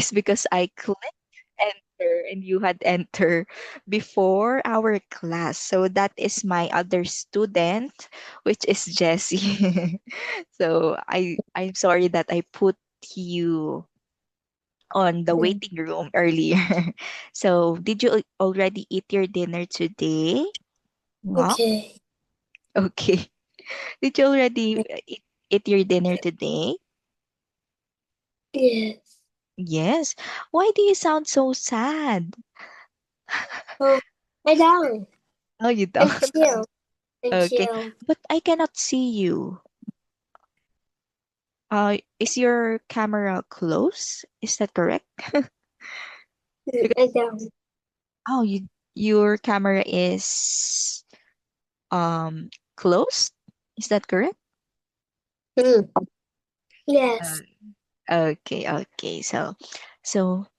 apologize because I clicked enter and you had enter before our class. So that is my other student, which is Jessie. So I'm sorry that I put you on the waiting room earlier. So did you already eat your dinner today? Ngok? Okay. Okay. Did you already eat your dinner today? Yes. Yes. Why do you sound so sad? Oh, I don't. Oh, you I'm don't? chill. I'm Okay. chill. But I cannot see you. Is your camera close? Is that correct? Because I don't. oh, your camera is closed. Is that correct? Mm. Uh, Yes. okay, okay. So,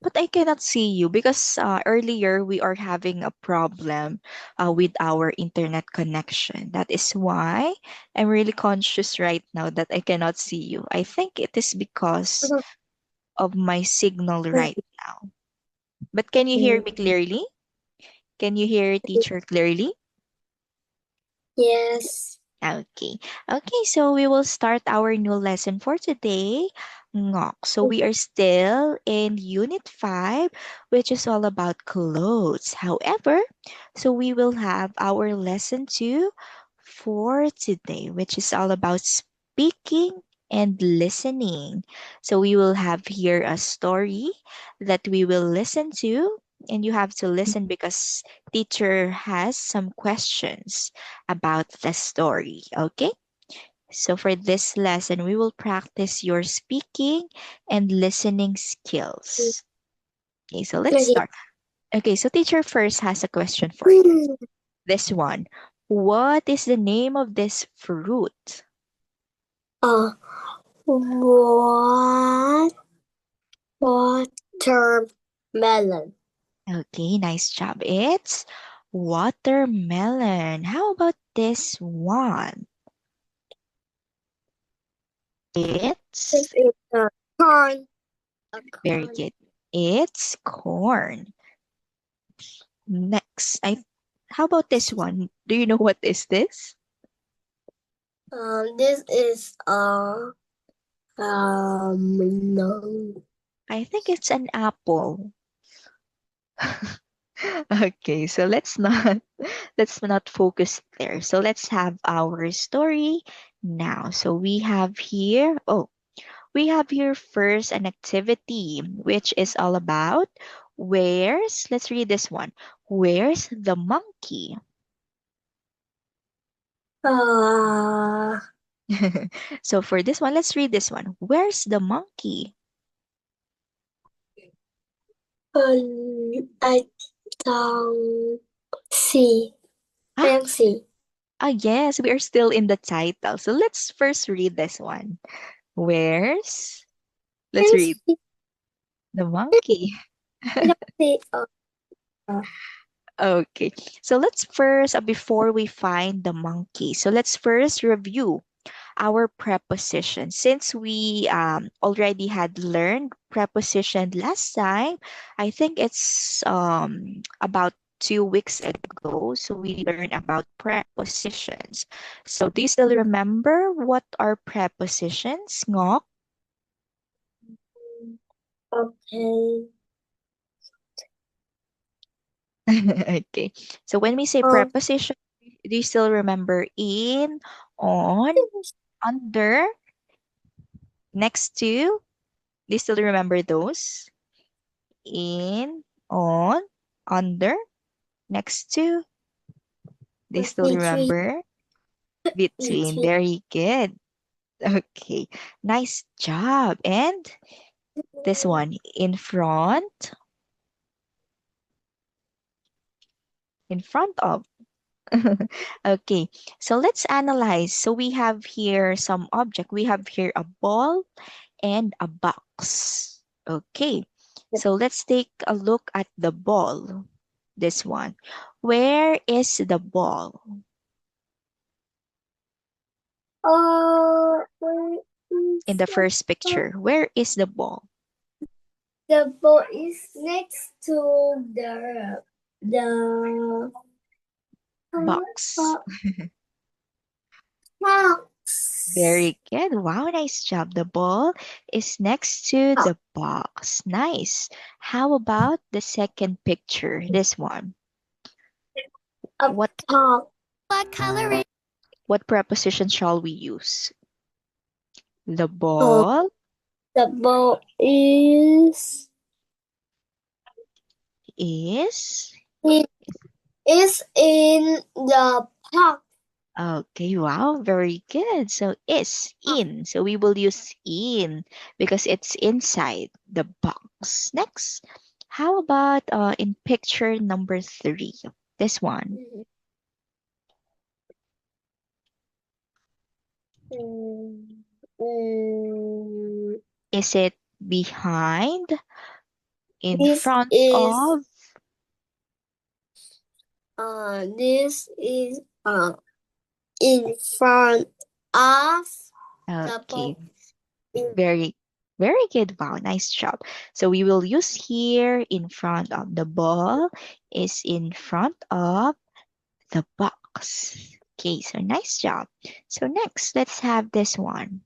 but I cannot see you because earlier we are having a problem with our internet connection. That is why I'm really conscious right now that I cannot see you. I think it is because of my signal right now. But can you hear me Mm. clearly? Can you hear teacher clearly? Yes. Okay. Okay, so we will start our new lesson for today. Ngok. So we are still in Unit 5, which is all about clothes. However, so we will have our lesson 2 for today, which is all about speaking and listening. So we will have here a story that we will listen to, and you have to listen because teacher has some questions about the story. Okay? So for this lesson, we will practice your speaking and listening skills. Okay, so let's Okay. start. Okay, so teacher first has a question for you. This one. What is the name of this fruit? Uh, what? Watermelon. Okay, nice job. It's watermelon. How about this one? This It's is a corn. A very corn. good. It's corn. Next, how about this one? Do you know what is this? This is no. I think it's an apple. Okay, so let's not focus there. So let's have our story now. So we have here first an activity which is all about let's read this one. Where's the monkey? Uh, So for this one, let's read this one. Where's the monkey? I don't see. I Ah, don't see. yes, we are still in the title. So let's first read this one. Where's I Let's don't read see. the monkey. I don't see. Okay, so let's first, before we find the monkey, so let's first review our preposition. Since we already had learned preposition last time, I think it's about 2 weeks ago. So we learned about prepositions. So do you still remember what are prepositions, Ngok? Okay. Okay. So when we say Um, preposition, do you still remember in, on, under, next to? Do you still remember those? In, on, under, next to. Do you still between, remember? Between. between. Very good. Okay. Nice job. And this one, in front, in front of. Okay, so let's analyze. So we have here some object. We have here a ball and a box. Okay, so let's take a look at the ball. This one. Where is the ball? Where In is the the first ball? picture, where is the ball? The ball is next to the Box. box. Very good. Wow, nice job. The ball is next to the box. Nice. How about the second picture? This one. Up What top. what preposition shall we use? The Uh, ball the ball is it is in the park. okay. Wow, very good. So is in. So we will use in because it's inside the box. Next, how about in picture number 3? This one. Mm, mm, Is it behind, in this front is of? this is in front of the Okay, ball. In, very, very good. Wow, nice job. So we will use here in front of the ball is in front of the box. Okay, so nice job. So next, let's have this one.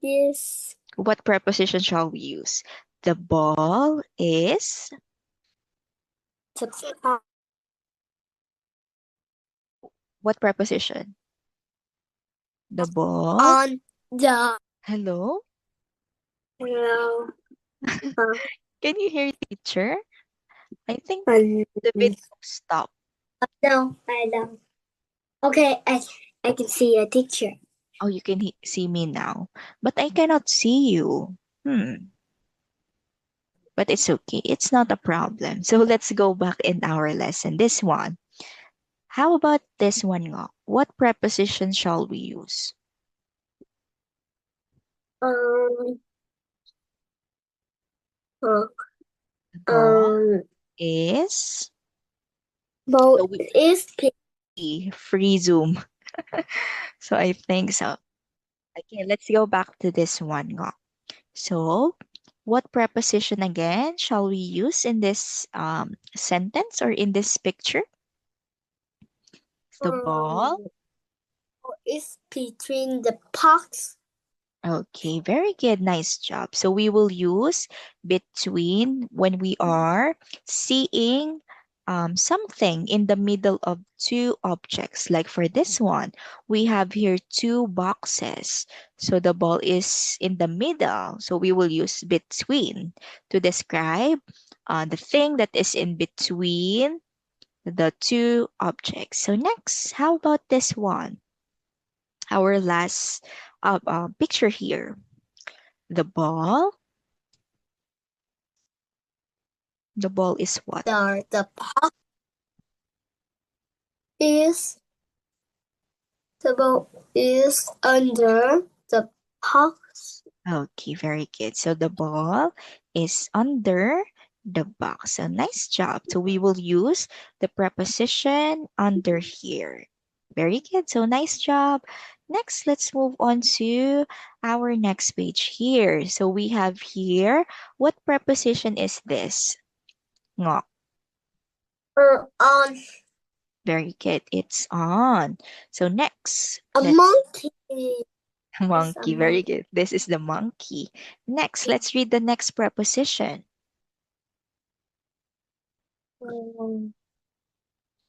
this What preposition shall we use? The ball is the park what preposition? The ball. on the Hello? hello. Can you hear teacher? I think On, the video stopped. no, I don't. Okay, I can see a teacher. Oh, you can see me now, but I cannot see you. But it's okay. It's not a problem. So let's go back in our lesson. This one. How about this one, Ngok? What preposition shall we use? Um, uh, The ball um, is ball so we is pink. free Zoom. So I think so. Okay, let's go back to this one, Ngok. So, what preposition again shall we use in this sentence or in this picture? The ball. Um, is between the parks. Okay, very good. Nice job. So we will use between when we are seeing something in the middle of two objects. Like for this one, we have here two boxes. So the ball is in the middle. So we will use between to describe the thing that is in between the two objects. So next, how about this one? Our last picture here. The ball. The ball is what? The park is the ball is under the box. Okay, very good. So the ball is under the box. So nice job. So we will use the preposition under here. Very good. So nice job. Next, let's move on to our next page here. So we have here, what preposition is this? Ngok. On Very good. It's on. So next, a let's monkey. It's a monkey. Very monkey. good. This is the monkey. Next, let's read the next preposition.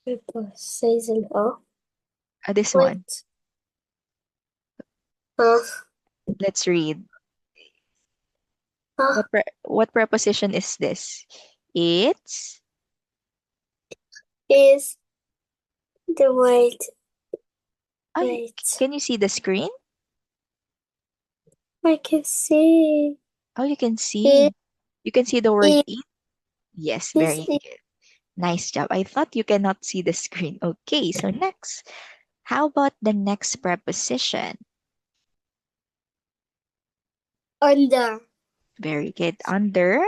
People season off. This one. Wait. Uh, Let's read. uh, What preposition is this? It's is the oh, wait. can you see the screen? I can see Oh, you can it. see. You can see the word It eat. Yes, is very good. Nice job. I thought you cannot see the screen. Okay, so next. How about the next preposition? under Very good. Under.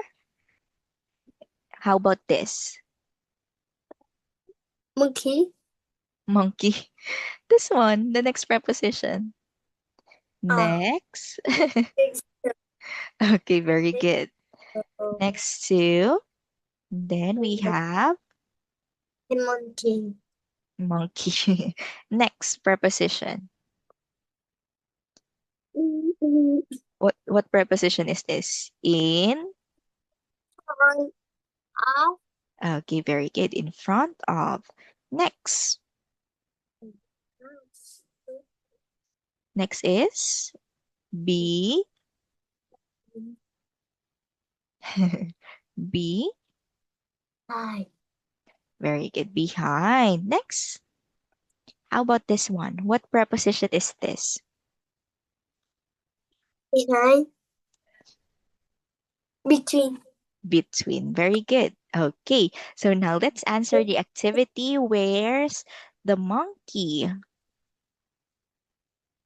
How about this? monkey. Monkey. This one, the next preposition. Ah, Next. it's Okay, very good. Next to, then we have The monkey. monkey. Next preposition. What preposition is this? In? On off. Okay, very good. In front of. Next. Next is be. Be. Hi. Very good. Behind. Next. How about this one? What preposition is this? Behind. Between. Between. Very good. Okay, so now let's answer the activity. Where's the monkey?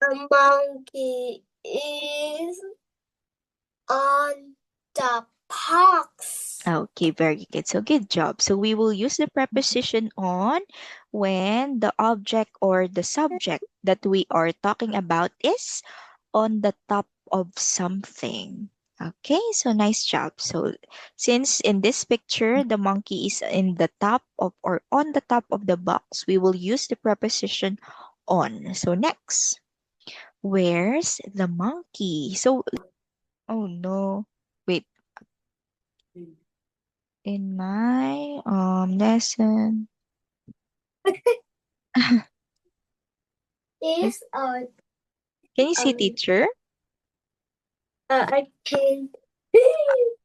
The monkey is on the box. Okay, very good. So good job. So we will use the preposition on when the object or the subject that we are talking about is on the top of something. Okay, so nice job. So since in this picture the monkey is in the top of or on the top of the box, we will use the preposition on. So next, where's the monkey? So, oh no. Wait, in my lesson. Is Can you see um teacher? I can.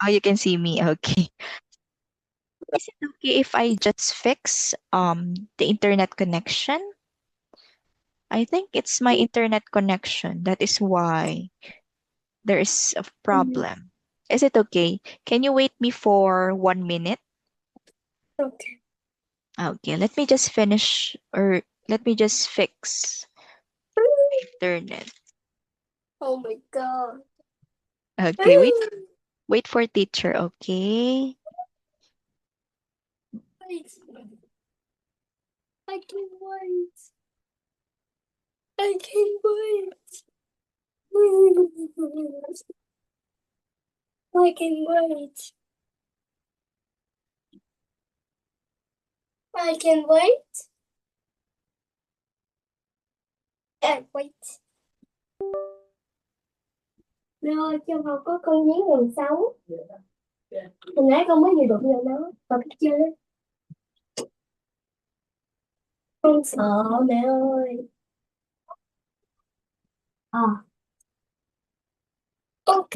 Oh, you can see me. Okay. Is it okay if I just fix the internet connection? I think it's my internet connection. That is why there is a problem. Is it okay? Can you wait me for 1 minute? Okay. Okay, let me just finish or let me just fix internet. Oh my god. Okay, wait for teacher, okay? Wait. I can wait. I can wait. I can wait. I can wait. À, wait. Mẹ ơi, trong học có con nhím gần 6. Hồi nãy con mới vừa đụng vào nó. Con biết chưa? Con sợ mẹ ơi. À, ok.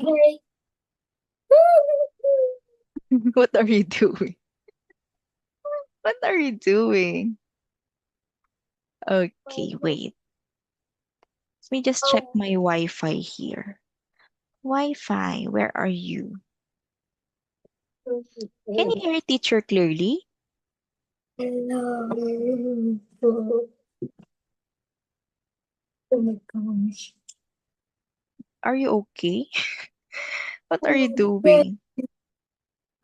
What are you doing? What are you doing? Okay, wait. Let me just check Oh, my Wi-Fi here. Wi-Fi, where are you? Can you hear teacher clearly? hello. Oh my gosh. Are you okay? What are you Yeah, doing?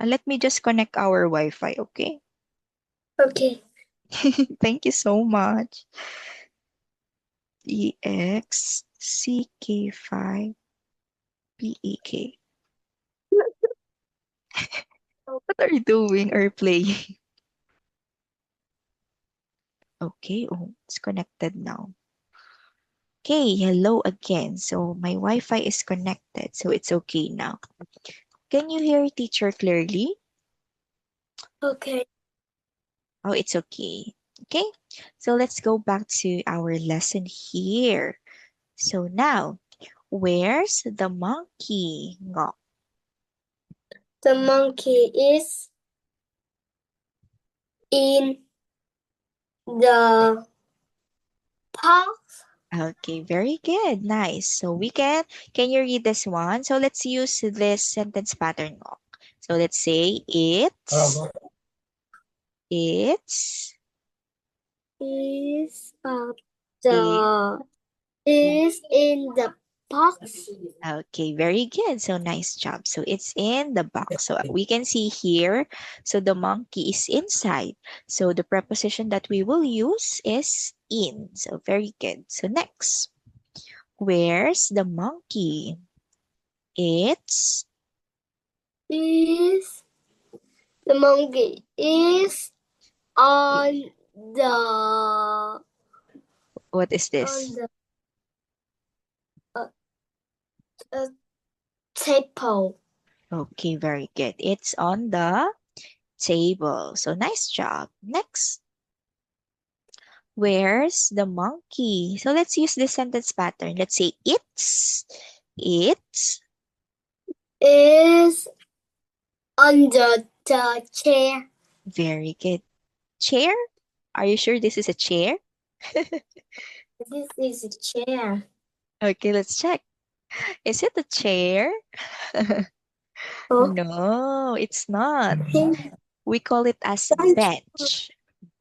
Let me just connect our Wi-Fi, okay? okay. Thank you so much. EXCK5PEK. What are you doing or playing? Okay, oh, it's connected now. Okay, hello again. So my Wi-Fi is connected, so it's okay now. Can you hear teacher clearly? Okay. Oh, it's okay. Okay, so let's go back to our lesson here. So now, where's the monkey? Ngok. The monkey is in the park. Okay, very good. Nice. So we can you read this one? So let's use this sentence pattern. Ngok. So let's say it's, Is it. the is in the box. Okay, very good. So nice job. So it's in the box. So we can see here. So the monkey is inside. So the preposition that we will use is in. So very good. So next, where's the monkey? It's is the monkey is on the What is on this? the uh, uh, table. Okay, very good. It's on the table. So nice job. Next, where's the monkey? So let's use this sentence pattern. Let's say it's Is under the chair. very good. Chair? Are you sure this is a chair? This is a chair. Okay, let's check. Is it a chair? Oh, No, it's not. pink. We call it as bench.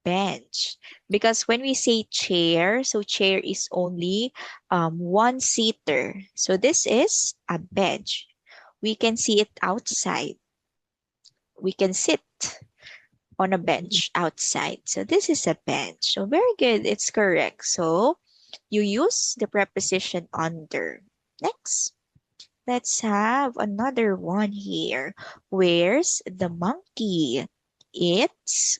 Bench. Because when we say chair, so chair is only one seater. So this is a bench. We can see it outside. We can sit on a bench outside. So this is a bench. So very good. It's correct. So you use the preposition under. Next. Let's have another one here. Where's the monkey? It's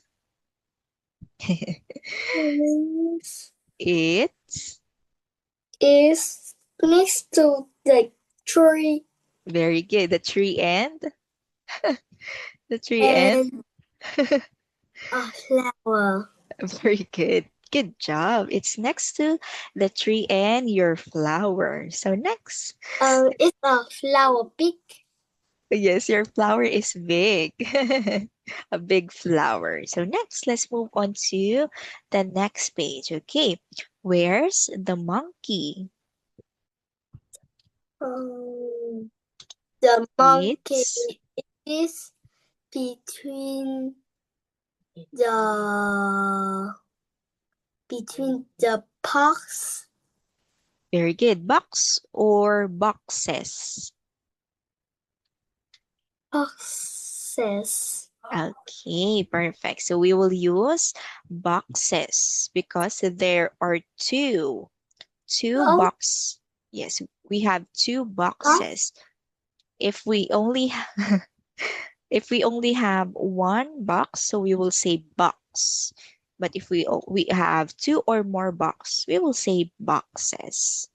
Is it's is next to the tree very good. The tree and the tree and and a flower. very good. Good job. It's next to the tree and your flower. So next. It's a flower big. Yes, your flower is big. A big flower. So next, let's move on to the next page. Okay. Where's the monkey? The monkey It's is between the box very good. Box or boxes? boxes. Okay, perfect. So we will use boxes because there are two Oh, box. Yes, we have two huh? boxes. If we only if we only have one box, so we will say box. But if we have two or more box, we will say boxes.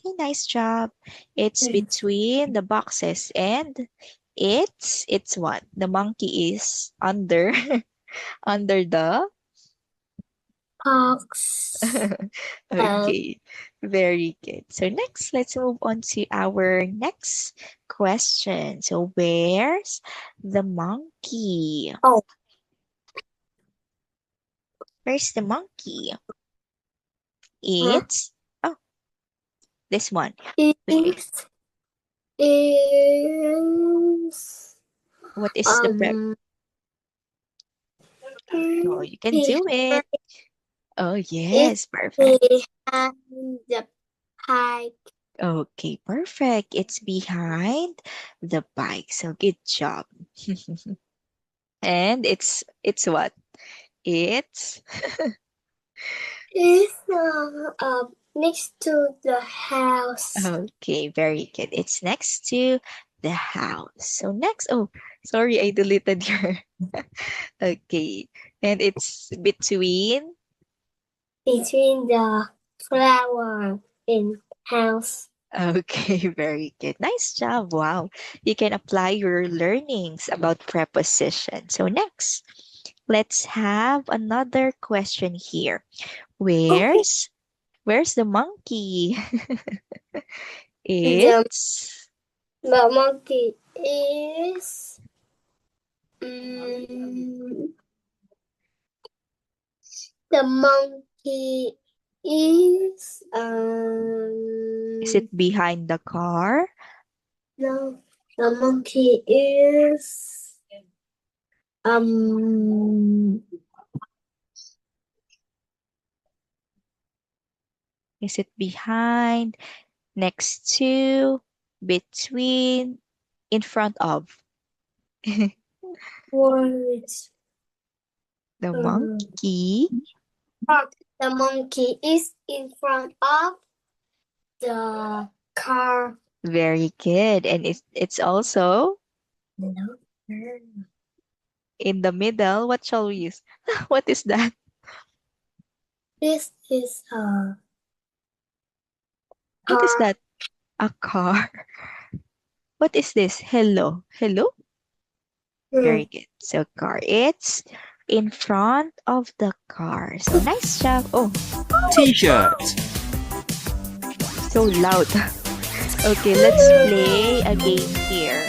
Okay, nice job. It's between the boxes and it's what? The monkey is under under the Box. okay, very good. So next, let's move on to our next question. So where's the monkey? Oh, Where's the monkey? huh? It's oh, this one. Wait, Is is what is the prep? Oh, you can behind do it. Oh, is yes, perfect. behind the pipe. Okay, perfect. It's behind the bike. So good job. And it's what? It's Is next to the house. okay, very good. It's next to the house. So next, oh, sorry, I deleted your okay. And it's between Between the flower and house. okay, very good. Nice job. Wow. You can apply your learnings about preposition. So next, let's have another question here. Okay. Where's the monkey? The It's the monkey is mm, the monkey is is it behind the car? no, the monkey is um Is it behind, next to, between, in front of? what The um monkey. the monkey is in front of the car. Very good. And it's also No. In the middle, what shall we use? What is that? This is What is car. that? A car. What is this? Hello. Hello? Very good. So car. It's in front of the car. So nice job. Oh, T-shirt. so loud. Okay, let's play a game here.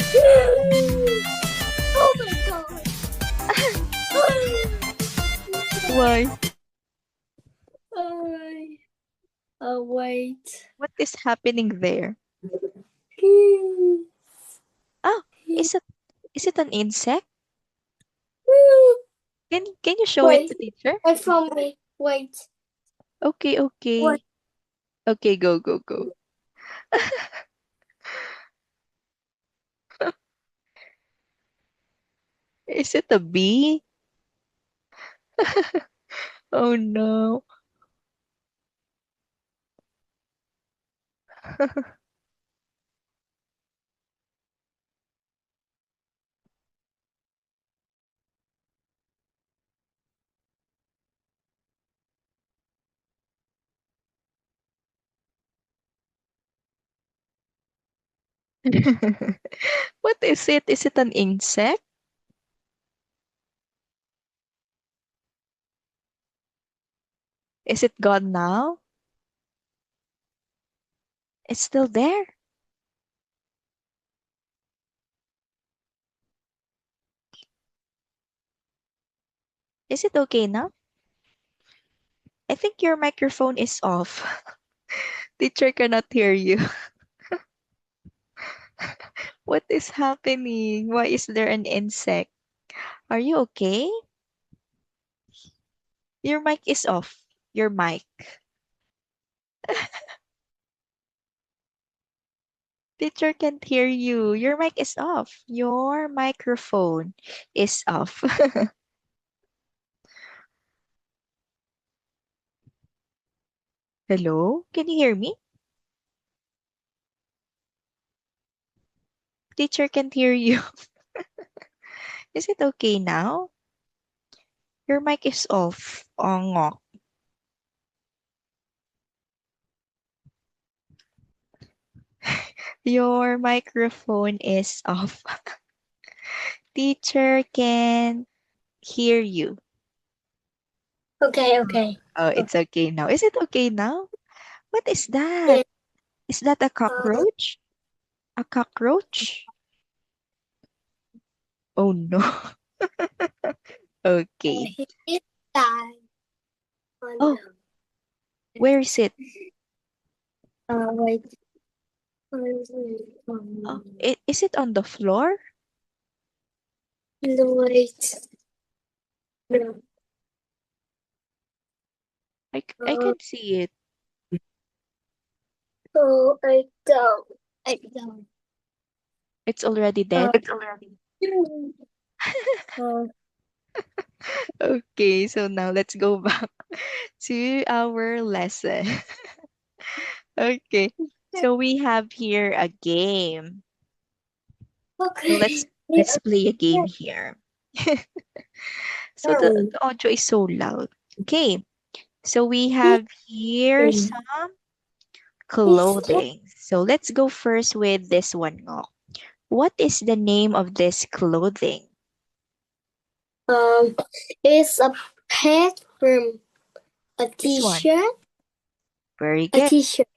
Oh my god. Why? Wait. What is happening there? Oh, is it an insect? Can you show it Wait, to teacher? I found me. Wait. Okay, What? okay. Okay, go, go, go. Is it a bee? Oh no. What is it? Is it an insect? Is it gone now? It's still there. Is it okay now? I think your microphone is off. Teacher cannot hear you. What is happening? Why is there an insect? Are you okay? Your mic is off. Your mic. Teacher can't hear you. Your mic is off. Your microphone is off. Hello? Can you hear me? Teacher can't hear you. Is it okay now? Your mic is off. Ongok. Your microphone is off. Teacher can hear you. Okay. Oh, it's okay now. Is it okay now? What is that? Yeah. Is that a Uh, cockroach? A cockroach? Oh no. Okay. he died on Oh, where is it? wait. Oh, is it on the floor? Wait. No. I can see it. Oh, I don't. I don't. It's already dead. It's already. Uh, Okay, so now let's go back to our lesson. Okay, so we have here a game. So okay. let's play a game here. So the audio is so loud. Okay, so we have here some clothing. So let's go first with this one. Ngok. What is the name of this clothing? Um, it's a pet from a This one. t-shirt. Very A good. t-shirt.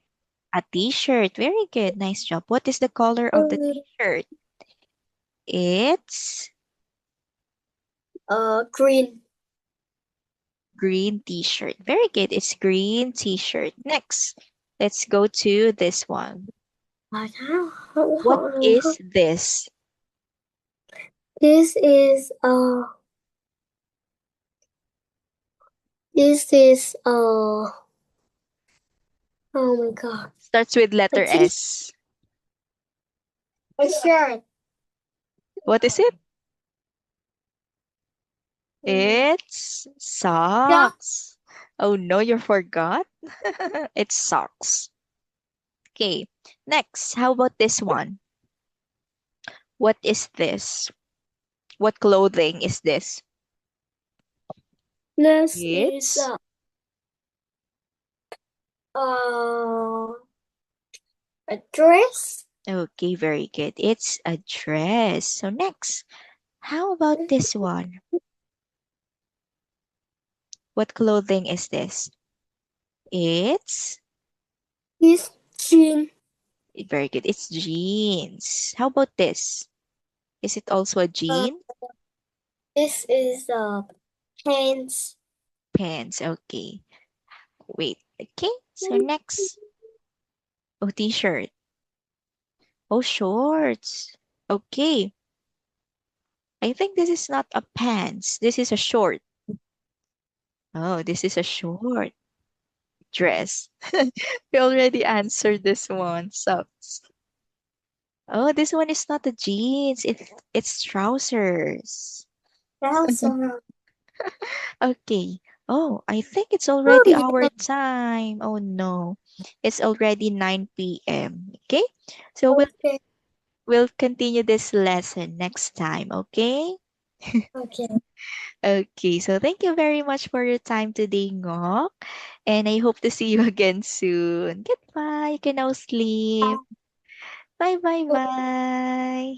A t-shirt. Very good. Nice job. What is the color of the t-shirt? It's Green. green t-shirt. Very good. It's green t-shirt. Next, let's go to this one. What is this? This is this is oh my god. Starts with A letter t S. a shirt. What is it? Mm. It's Yeah. socks. Oh no, you forgot? It's socks. Okay, next, how about this one? What is this? What clothing is this? This is It's uh, a dress. okay, very good. It's a dress. So next, how about this one? What clothing is this? It's This jean. very good. It's jeans. How about this? Is it also a Uh, jean? this is pants. Pants. Okay. Wait. Okay. So next. Oh, t-shirt. Oh, shorts. Okay. I think this is not a pants. This is a short. Oh, this is a short dress. We already answered this one. Socks. Oh, this one is not a jeans. It's trousers. Trouser. Okay. Oh, I think it's Oh already yeah. our time. Oh no. It's already 9 p.m. Okay? So Okay. we'll continue this lesson next time, okay? Okay. Okay, so thank you very much for your time today, Ngok. And I hope to see you again soon. Goodbye. You can now sleep. Bye bye bye.